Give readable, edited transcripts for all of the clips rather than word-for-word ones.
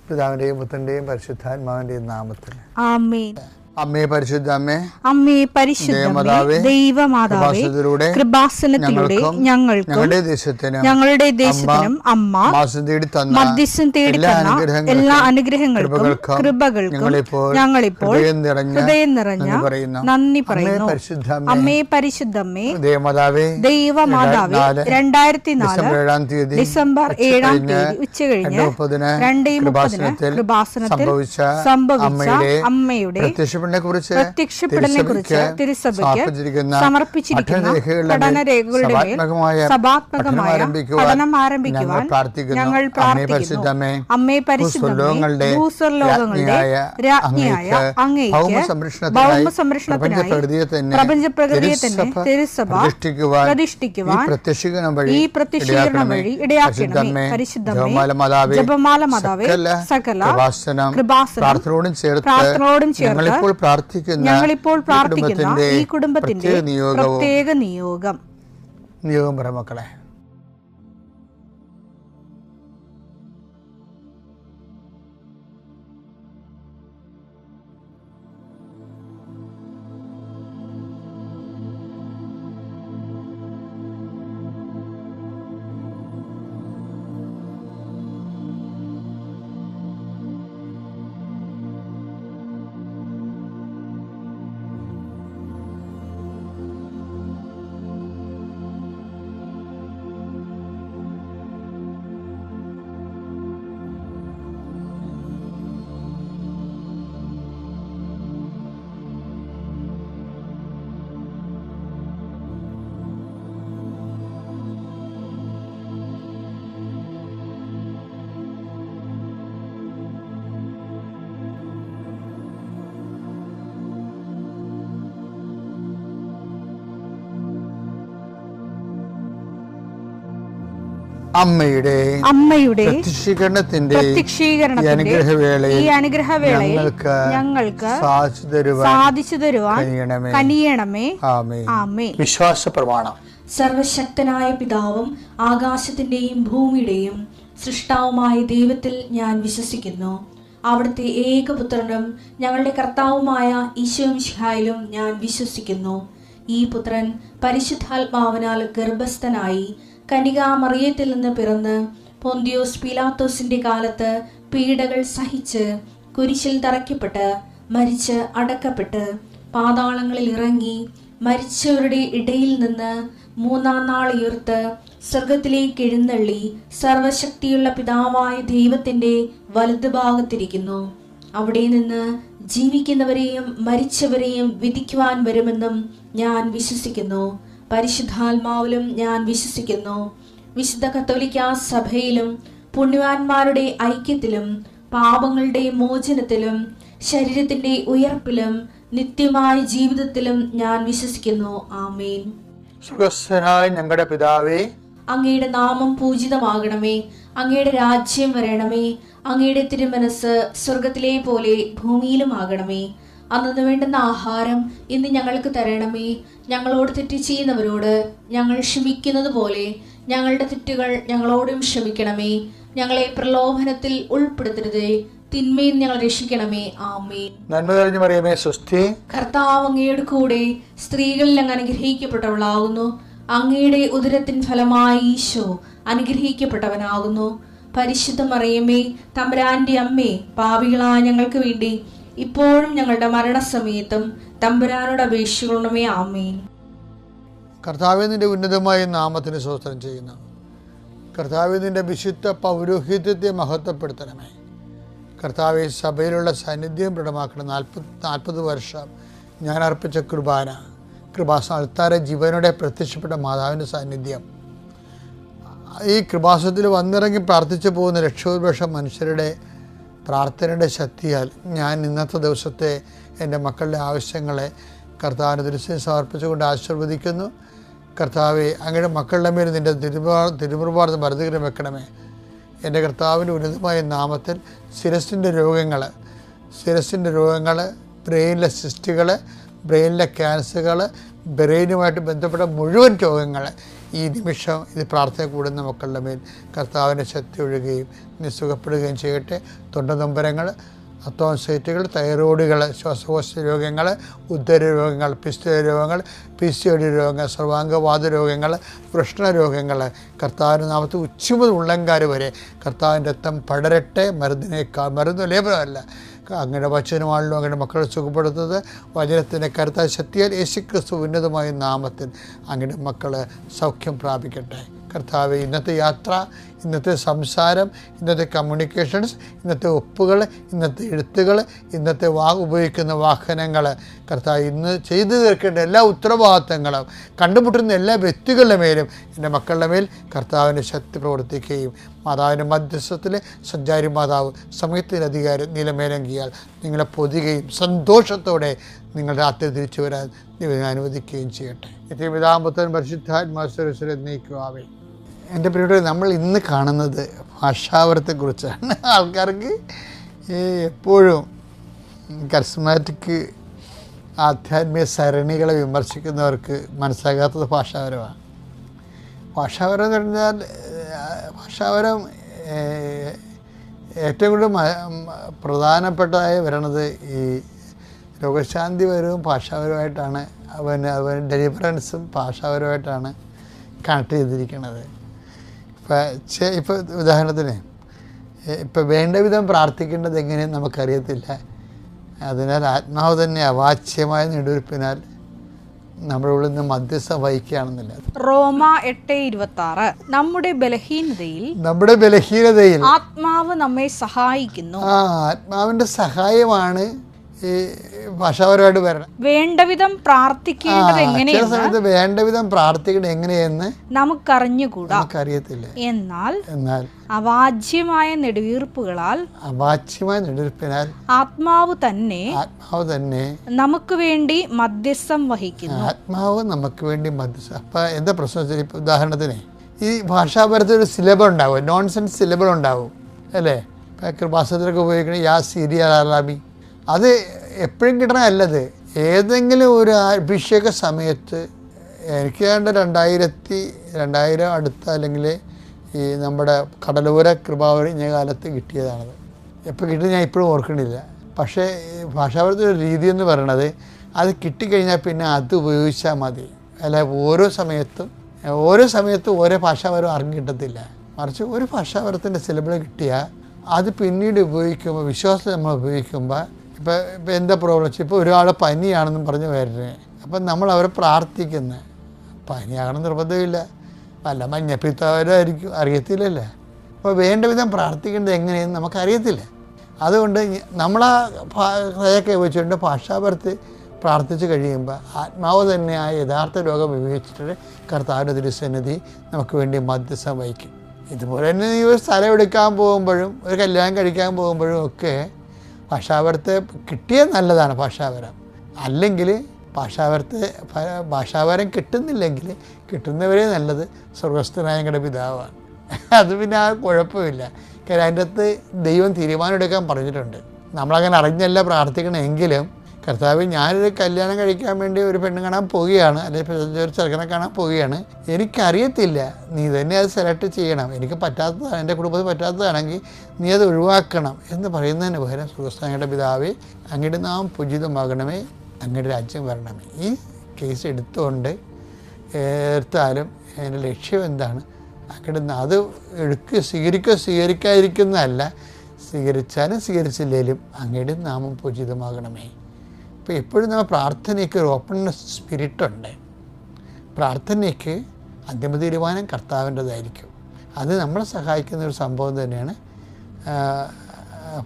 പിതാവിന്റെയും പുത്രന്റെയും പരിശുദ്ധാത്മാവിന്റെയും നാമത്തിൽ ആമേൻ. അമ്മേ പരിശുദ്ധ അമ്മേ, അമ്മേ പരിശുദ്ധമേ, ദൈവമാതാവേ, കൃപാസനത്തിലൂടെ ഞങ്ങൾക്കും ഞങ്ങളുടെ ദേശത്തിനും അമ്മ മധ്യസ്ഥം തേടി തന്ന എല്ലാ അനുഗ്രഹങ്ങൾക്കും കൃപകൾക്കും ഞങ്ങളിപ്പോൾ ഹൃദയം നിറഞ്ഞ നന്ദി പറയുന്നു. അമ്മേ പരിശുദ്ധമ്മേ, ദൈവമാതാവേ, 2004 ഡിസംബർ 7 ഉച്ചകഴിഞ്ഞ് 2:30 കൃപാസനത്തിൽ സംഭവിച്ച അമ്മയുടെ പ്രത്യക്ഷപ്പെടലിനെക്കുറിച്ച് തിരുസഭയ്ക്ക് സമർപ്പിച്ചിരിക്കുന്ന പഠനരേഖകളുടെ മേൽ സഭാത്മകമായ പഠനം ആരംഭിക്കുവാൻ ഞങ്ങൾ പ്രാർത്ഥിക്കുന്നു. അമ്മേ പരിശുദ്ധമേ, ഭൂസ്വർലോകങ്ങളുടെ രാജ്ഞിയായ അങ്ങേയ്ക്ക് ഭൗമസംരക്ഷണത്തിനായി പ്രപഞ്ചപ്രകൃതിയെ തന്നെ തിരുസഭ പ്രതിഷ്ഠിക്കുവാൻ ഈ പ്രത്യക്ഷീകരണം വഴി ഇടയാക്കണമേ. പരിശുദ്ധമേ, ജപമാല മാതാവേ, സകല കൃപാസനം പ്രാർത്ഥനയോടും ചേർത്ത് ഞങ്ങളിപ്പോൾ പ്രാർത്ഥിക്കുന്ന ഈ കുടുംബത്തിന്റെ പ്രത്യേക നിയോഗം പറ മക്കളെ. അമ്മയുടെ പ്രത്യക്ഷീകരണത്തിന്റെ ഈ അനുഗ്രഹവേളയിൽ ഞങ്ങൾക്ക് സാധിച്ചു തരുവാൻ കനിയണമേ. ആമേൻ. വിശ്വാസ പ്രമാണം. സർവശക്തനായ പിതാവും ആകാശത്തിന്റെയും ഭൂമിയുടെയും സൃഷ്ടാവുമായ ദൈവത്തിൽ ഞാൻ വിശ്വസിക്കുന്നു. അവിടുത്തെ ഏകപുത്രനും ഞങ്ങളുടെ കർത്താവുമായ ഈശോമിശിഹായിലും ഞാൻ വിശ്വസിക്കുന്നു. ഈ പുത്രൻ പരിശുദ്ധാത്മാവിനാൽ ഗർഭസ്ഥനായി കന്യകാമറിയത്തിൽ നിന്ന് പിറന്ന് പൊന്തിയോസ് പീലാത്തോസിന്റെ കാലത്ത് പീഡകൾ സഹിച്ച് കുരിശിൽ തറയ്ക്കപ്പെട്ട് മരിച്ച് അടക്കപ്പെട്ട് പാതാളങ്ങളിൽ ഇറങ്ങി മരിച്ചവരുടെ ഇടയിൽ നിന്ന് 3-ാം നാൾ ഉയർത്ത് സ്വർഗത്തിലേക്ക് എഴുന്നള്ളി സർവശക്തിയുള്ള പിതാവായ ദൈവത്തിന്റെ വലതുഭാഗത്തിരിക്കുന്നു. അവിടെ നിന്ന് ജീവിക്കുന്നവരെയും മരിച്ചവരെയും വിധിക്കുവാൻ വരുമെന്നും ഞാൻ വിശ്വസിക്കുന്നു. പരിശുദ്ധാത്മാവിലും ഞാൻ വിശ്വസിക്കുന്നു. വിശുദ്ധ കത്തോലിക്കാ സഭയിലും പുണ്യവാന്മാരുടെ ഐക്യത്തിലും പാപങ്ങളുടെ മോചനത്തിലും ശരീരത്തിന്റെ ഉയർപ്പിലും നിത്യമായ ജീവിതത്തിലും ഞാൻ വിശ്വസിക്കുന്നു. ആമേൻ. സുഖസ്ഥനായ ഞങ്ങളുടെ പിതാവേ, അങ്ങയുടെ നാമം പൂജിതമാകണമേ. അങ്ങയുടെ രാജ്യം വരണമേ. അങ്ങയുടെ തിരുമനസ് സ്വർഗത്തിലെ പോലെ ഭൂമിയിലും ആകണമേ. അന്നു വേണ്ടുന്ന ആഹാരം ഇന്ന് ഞങ്ങൾക്ക് തരണമേ. ഞങ്ങളോട് തെറ്റ് ചെയ്യുന്നവരോട് ഞങ്ങൾ ക്ഷമിക്കുന്നത് പോലെ ഞങ്ങളുടെ തെറ്റുകൾ ഞങ്ങളോടും ക്ഷമിക്കണമേ. ഞങ്ങളെ പ്രലോഭനത്തിൽ ഉൾപ്പെടുത്തരുതേ, തിന്മയിൽ ഞങ്ങൾ രക്ഷിക്കണമേ. ആമേൻ. നന്മ നിറഞ്ഞ മറിയമേ, സ്വസ്തി. കർത്താവ് അങ്ങയുടെ കൂടെ സ്ത്രീകളിൽ അങ്ങ് അനുഗ്രഹിക്കപ്പെട്ടവളാകുന്നു. അങ്ങയുടെ ഉദരത്തിൻ ഫലമായി ഈശോ അനുഗ്രഹിക്കപ്പെട്ടവനാകുന്നു. പരിശുദ്ധ മറിയമേ, തമ്പുരാന്റെ അമ്മേ, പാപികളായ ഞങ്ങൾക്ക് വേണ്ടി ഇപ്പോഴും ഞങ്ങളുടെ മരണസമയത്തും തമ്പുരാനോട് അപേക്ഷിക്കണമേ. ആമേൻ. കർത്താവേ, നിന്റെ ഉന്നതമായ നാമത്തിന് സ്തോത്രം ചെയ്യുന്നു. കർത്താവേ, നിന്റെ വിശുദ്ധ പൗരോഹിത്യത്തെ മഹത്വപ്പെടുത്തണമേ. കർത്താവെ, സഭയിലുള്ള സാന്നിധ്യം ദൃഢമാക്കണം. 40 വർഷം ഞാൻ അർപ്പിച്ച കൃപാസന അൾത്താര ജീവനോടെ പ്രത്യക്ഷപ്പെട്ട മാതാവിൻ്റെ സാന്നിധ്യം, ഈ കൃപാസനത്തിൽ വന്നിറങ്ങി പ്രാർത്ഥിച്ചു പോകുന്ന ലക്ഷോപലക്ഷം മനുഷ്യരുടെ പ്രാർത്ഥനയുടെ ശക്തിയാൽ ഞാൻ ഇന്നത്തെ ദിവസത്തെ എൻ്റെ മക്കളുടെ ആവശ്യങ്ങളെ കർത്താവിൻ്റെ ദൃശ്യം സമർപ്പിച്ചുകൊണ്ട് ആശീർവദിക്കുന്നു. കർത്താവെ, അങ്ങയുടെ മക്കളുടെ മേൽ നിൻ്റെ തിരുമുറുപാട് മരുന്നുകരം വെക്കണമേ. എൻ്റെ കർത്താവിൻ്റെ ഉന്നതമായ നാമത്തിൽ ശിരസിൻ്റെ രോഗങ്ങൾ, ബ്രെയിനിലെ സിസ്റ്റുകൾ, ബ്രെയിനിലെ ക്യാൻസറുകൾ, ബ്രെയിനുമായിട്ട് ബന്ധപ്പെട്ട മുഴുവൻ രോഗങ്ങൾ ഈ നിമിഷം ഇത് പ്രാർത്ഥന കൂടുന്ന മക്കളുടെ മേൽ കർത്താവിൻ്റെ ശക്തി ഒഴുകുകയും നീ സുഖപ്പെടുകയും ചെയ്യട്ടെ. തൊണ്ടനൊമ്പരങ്ങൾ, അത്തോൺസൈറ്റുകൾ, തൈറോയിഡുകൾ, ശ്വാസകോശ രോഗങ്ങൾ, ഉദര രോഗങ്ങൾ, പിസ്തുല രോഗങ്ങൾ, PCOD രോഗങ്ങൾ, സർവാംഗവാദ രോഗങ്ങൾ, വൃഷ്ണരോഗങ്ങൾ കർത്താവിൻ്റെ നാമത്തിൽ ഉച്ച മുതൽ ഉള്ളങ്കാര് വരെ കർത്താവിൻ്റെ രക്തം പടരട്ടെ. മരുന്ന് ലേപനമല്ല, അങ്ങയുടെ വചനമാണല്ലോ അങ്ങയുടെ മക്കളെ സുഖപ്പെടുത്തുന്നത്. വചനത്തിൻ്റെ കരുത്തായ ശക്തിയാൽ യേശുക്രിസ്തു ഉന്നതമായ നാമത്തിൽ അങ്ങയുടെ മക്കൾ സൗഖ്യം പ്രാപിക്കട്ടെ. കർത്താവെ, ഇന്നത്തെ യാത്ര, ഇന്നത്തെ സംസാരം, ഇന്നത്തെ കമ്മ്യൂണിക്കേഷൻസ്, ഇന്നത്തെ ഒപ്പുകൾ, ഇന്നത്തെ എഴുത്തുകൾ, ഇന്നത്തെ ഉപയോഗിക്കുന്ന വാഹനങ്ങൾ, കർത്താവ് ഇന്ന് ചെയ്തു തീർക്കേണ്ട എല്ലാ ഉത്തരവാദിത്തങ്ങളും കണ്ടുമുട്ടുന്ന എല്ലാ വ്യക്തികളുടെ മേലും എൻ്റെ മക്കളുടെ മേൽ കർത്താവിൻ്റെ ശക്തി പ്രവർത്തിക്കുകയും മാതാവിൻ്റെ മധ്യസ്ഥത്തിൽ സഞ്ചാരി മാതാവ് സമയത്തിൻ്റെ അധികാരം നിലമേലങ്കിയാൽ നിങ്ങളെ പൊതിയുകയും സന്തോഷത്തോടെ നിങ്ങൾ രാത്രി തിരിച്ചു വരാൻ ദൈവം അനുവദിക്കുകയും ചെയ്യട്ടെ. പിതാമ്പുത്രൻ പരിശുദ്ധാത്മാവിനെ നയിക്കുവാവേ. എൻ്റെ പ്രിയപ്പെട്ട, നമ്മൾ ഇന്ന് കാണുന്നത് ഭാഷാവരത്തെക്കുറിച്ചാണ്. ആൾക്കാർക്ക് എപ്പോഴും കർസ്മാറ്റിക് ആധ്യാത്മിക സരണികളെ വിമർശിക്കുന്നവർക്ക് മനസ്സിലാകാത്തത് ഭാഷാവരമാണ്. ഭാഷാവരം എന്ന് പറഞ്ഞാൽ ഭാഷാവരം ഏറ്റവും കൂടുതൽ പ്രധാനപ്പെട്ടതായി വരണത് ഈ രോഗശാന്തിപരവും ഭാഷാപരമായിട്ടാണ്. അവൻ ഡെലിവറൻസും ഭാഷാപരമായിട്ടാണ് കണക്ട് ചെയ്തിരിക്കുന്നത്. ഇപ്പോൾ ഉദാഹരണത്തിന് ഇപ്പോൾ വേണ്ട വിധം പ്രാർത്ഥിക്കേണ്ടത് എങ്ങനെയെന്ന് നമുക്കറിയത്തില്ല. അതിനാൽ ആത്മാവ് തന്നെ അവാച്യമായ നെടുവീർപ്പിനാൽ നമ്മുടെ ഉള്ളിൽ നിന്ന് മധ്യസ്ഥം വഹിക്കുകയാണെന്നില്ല. റോമ 8:26 നമ്മുടെ ബലഹീനതയിൽ ആത്മാവ് നമ്മെ സഹായിക്കുന്നു. ആത്മാവിൻ്റെ സഹായമാണ് ഈ ഭാഷാപരമായിട്ട് വരണം. വേണ്ടവിധം പ്രാർത്ഥിക്കേണ്ടത് എങ്ങനെയെന്ന് വേണ്ടവിധം പ്രാർത്ഥിക്കേണ്ടത് എങ്ങനെയെന്ന് നമുക്കറിഞ്ഞുകൂടാ, നമുക്കറിയത്തില്ല. എന്നാൽ അവാച്യമായ നെടുവീർപ്പിനാൽ ആത്മാവ് തന്നെ നമുക്ക് വേണ്ടി മധ്യസ്ഥം വഹിക്കുന്നു. ആത്മാവ് നമുക്ക് വേണ്ടി മധ്യസ്ഥം. അപ്പം എന്താ പ്രശ്നം? ഇപ്പം ഉദാഹരണത്തിന് ഈ ഭാഷാപരത്തിൽ ഒരു സിലബിൾ ഉണ്ടാവും, നോൺസെൻസ് സിലബിൾ ഉണ്ടാവും അല്ലേ? ഇപ്പം കൃപാസനത്തിലൊക്കെ ഉപയോഗിക്കണ യാ സിരിയ അലാബി, അത് എപ്പോഴും കിട്ടണമല്ലത്. ഏതെങ്കിലും ഒരു അഭിഷേക സമയത്ത് എനിക്ക് വേണ്ട 2000 അടുത്ത അല്ലെങ്കിൽ ഈ നമ്മുടെ കടലോര കൃപാവരിഞ്ഞ കാലത്ത് കിട്ടിയതാണത്. എപ്പോൾ കിട്ടിയത് ഞാൻ ഇപ്പോഴും ഓർക്കണില്ല. പക്ഷേ ഭാഷാപരത്തിൻ്റെ ഒരു രീതി എന്ന് പറയണത് അത് കിട്ടിക്കഴിഞ്ഞാൽ പിന്നെ അത് ഉപയോഗിച്ചാൽ മതി. അല്ല ഓരോ സമയത്തും ഓരോ ഭാഷാപരം അറിഞ്ഞു കിട്ടത്തില്ല. മറിച്ച് ഒരു ഭാഷാപരത്തിൻ്റെ സിലബിൾ കിട്ടിയാൽ അത് പിന്നീട് ഉപയോഗിക്കുമ്പോൾ, വിശ്വാസത്തിൽ നമ്മൾ ഉപയോഗിക്കുമ്പോൾ, ഇപ്പം എന്താ പ്രോബ്ലം? ഇപ്പോൾ ഒരാൾ പനിയാണെന്നും പറഞ്ഞ് വരുന്നത്, അപ്പം നമ്മൾ അവരെ പ്രാർത്ഥിക്കുന്നത്. പനിയാകണം നിർബന്ധമില്ല, വല്ല മഞ്ഞപ്പിത്തവരായിരിക്കും, അറിയത്തില്ലല്ലേ. അപ്പോൾ വേണ്ട വിധം പ്രാർത്ഥിക്കേണ്ടത് എങ്ങനെയെന്ന് നമുക്കറിയത്തില്ല. അതുകൊണ്ട് നമ്മളാ കഥയൊക്കെ വെച്ചുകൊണ്ട് ഭാഷാപരത്ത് പ്രാർത്ഥിച്ച് കഴിയുമ്പോൾ ആത്മാവ് തന്നെ ആ യഥാർത്ഥ രോഗം വിവേചിച്ചിട്ട് കർത്താവിൻ്റെ തിരുസന്നിധി നമുക്ക് വേണ്ടി മധ്യസ്ഥം വഹിക്കും. ഇതുപോലെ തന്നെ നീ ഒരു സ്ഥലം എടുക്കാൻ പോകുമ്പോഴും ഒരു കല്യാണം കഴിക്കാൻ പോകുമ്പോഴും ഒക്കെ ഭാഷാപരത്തെ കിട്ടിയത് നല്ലതാണ്. ഭാഷാപരം അല്ലെങ്കിൽ ഭാഷാപരം കിട്ടുന്നില്ലെങ്കിൽ കിട്ടുന്നവരെ നല്ലത് സ്വർഗസ്ഥനായ ഞങ്ങളുടെ പിതാവാണ്. അത് പിന്നെ ആ കുഴപ്പമില്ല. കാര്യം അതിൻ്റെ അകത്ത് ദൈവം തീരുമാനം എടുക്കാൻ പറഞ്ഞിട്ടുണ്ട്. നമ്മളങ്ങനെ അറിഞ്ഞല്ല പ്രാർത്ഥിക്കണമെങ്കിലും കർത്താവ്, ഞാനൊരു കല്യാണം കഴിക്കാൻ വേണ്ടി ഒരു പെണ്ണ് കാണാൻ പോവുകയാണ്, അല്ലെങ്കിൽ ഒരു ചെറുക്കനെ കാണാൻ പോവുകയാണ്, എനിക്കറിയത്തില്ല, നീ തന്നെ അത് സെലക്ട് ചെയ്യണം, എനിക്ക് പറ്റാത്തതാണ്, എൻ്റെ കുടുംബത്തിൽ പറ്റാത്തതാണെങ്കിൽ നീ അത് ഒഴിവാക്കണം എന്ന് പറയുന്നതിന് പകരം സ്വർഗസ്ഥനായ പിതാവേ, അങ്ങയുടെ നാമം പൂജിതമാകണമേ, അങ്ങയുടെ രാജ്യം വരണമേ. ഈ കേസ് എടുത്താലും എൻ്റെ ലക്ഷ്യം എന്താണ്? അങ്ങയുടെ അത് സ്വീകരിക്കാതിരിക്കുന്നതല്ല, സ്വീകരിച്ചാലും സ്വീകരിച്ചില്ലേലും അങ്ങയുടെ നാമം പൂജിതമാകണമേ. ഇപ്പോൾ എപ്പോഴും നമ്മൾ പ്രാർത്ഥനയ്ക്ക് ഒരു ഓപ്പൺനെസ് സ്പിരിറ്റുണ്ട്. പ്രാർത്ഥനയ്ക്ക് അന്തിമ തീരുമാനം കർത്താവിൻ്റെതായിരിക്കും. അത് നമ്മളെ സഹായിക്കുന്ന ഒരു സംഭവം തന്നെയാണ്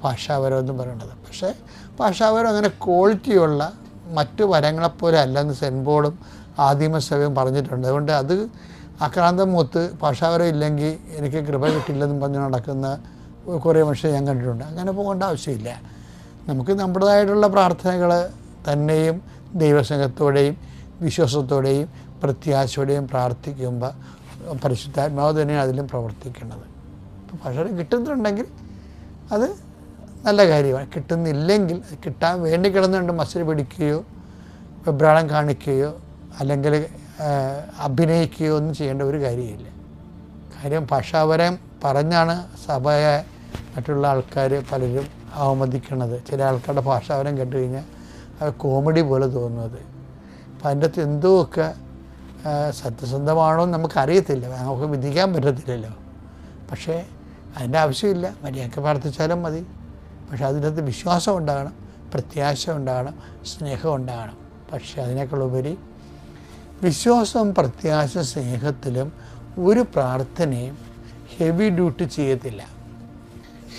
ഭാഷാപരം എന്ന് പറയുന്നത്. പക്ഷേ ഭാഷാപരം അങ്ങനെ ക്വാളിറ്റിയുള്ള മറ്റു വരങ്ങളെപ്പോലെ അല്ലെന്ന് സെൻറ്റ് പോളും ആദിമസഭയും പറഞ്ഞിട്ടുണ്ട്. അതുകൊണ്ട് അത് ആക്രാന്തം മൂത്ത് ഭാഷാപരം ഇല്ലെങ്കിൽ എനിക്ക് കൃപ കിട്ടില്ലെന്നും പറഞ്ഞ് നടക്കുന്ന കുറേ മനുഷ്യരെ ഞാൻ കണ്ടിട്ടുണ്ട്. അങ്ങനെ പോകേണ്ട ആവശ്യമില്ല. നമുക്ക് നമ്മുടേതായിട്ടുള്ള പ്രാർത്ഥനകൾ തന്നെയും ദൈവസ്നേഹത്തോടെയും വിശ്വാസത്തോടെയും പ്രത്യാശയോടെയും പ്രാർത്ഥിക്കുമ്പോൾ പരിശുദ്ധാത്മാവ് തന്നെയാണ് അതിലും പ്രവർത്തിക്കേണ്ടത്. ഇപ്പോൾ ഭാഷ കിട്ടുന്നുണ്ടെങ്കിൽ അത് നല്ല കാര്യമാണ്. കിട്ടുന്നില്ലെങ്കിൽ കിട്ടാൻ വേണ്ടി കിടന്നുകൊണ്ട് മത്സരം പിടിക്കുകയോ വെബ്രാളം കാണിക്കുകയോ അല്ലെങ്കിൽ അഭിനയിക്കുകയോ ഒന്നും ചെയ്യേണ്ട ഒരു കാര്യമില്ല. കാര്യം ഭാഷാപരം പറഞ്ഞാണ് സഭയെ മറ്റുള്ള ആൾക്കാർ പലരും അവമതിക്കണത്. ചില ആൾക്കാരുടെ ഭാഷാപരം കേട്ട് കഴിഞ്ഞാൽ അത് കോമഡി പോലെ തോന്നുന്നത്. അപ്പം അതിൻ്റെ അകത്ത് എന്തോ ഒക്കെ സത്യസന്ധമാണോ എന്ന് നമുക്കറിയത്തില്ല, നമുക്ക് വിധിക്കാൻ പറ്റത്തില്ലല്ലോ. പക്ഷേ അതിൻ്റെ ആവശ്യമില്ല, മര്യാദയ്ക്ക് പ്രാർത്ഥിച്ചാലും മതി. പക്ഷേ അതിനകത്ത് വിശ്വാസം ഉണ്ടാകണം, പ്രത്യാശ ഉണ്ടാകണം, സ്നേഹം ഉണ്ടാകണം. പക്ഷേ അതിനേക്കാളുപരി വിശ്വാസവും പ്രത്യാശ സ്നേഹത്തിലും ഒരു പ്രാർത്ഥനയും ഹെവി ഡ്യൂട്ടി ചെയ്യത്തില്ല.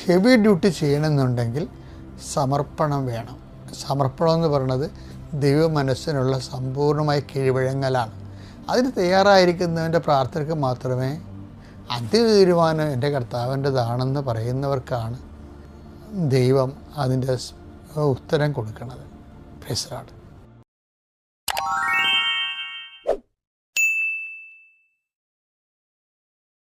ഹെവി ഡ്യൂട്ടി ചെയ്യണമെന്നുണ്ടെങ്കിൽ സമർപ്പണം വേണം. സമർപ്പണം എന്ന് പറയുന്നത് ദൈവ മനസ്സിനുള്ള സമ്പൂർണ്ണമായ കീഴ്വഴങ്ങലാണ്. അതിന് തയ്യാറായിരിക്കുന്നവൻ്റെ പ്രാർത്ഥനയ്ക്ക് മാത്രമേ അന്തിമ തീരുമാനം എൻ്റെ കർത്താവിൻ്റെതാണെന്ന് പറയുന്നവർക്കാണ് ദൈവം അതിൻ്റെ ഉത്തരം കൊടുക്കുന്നത്. Praise the Lord.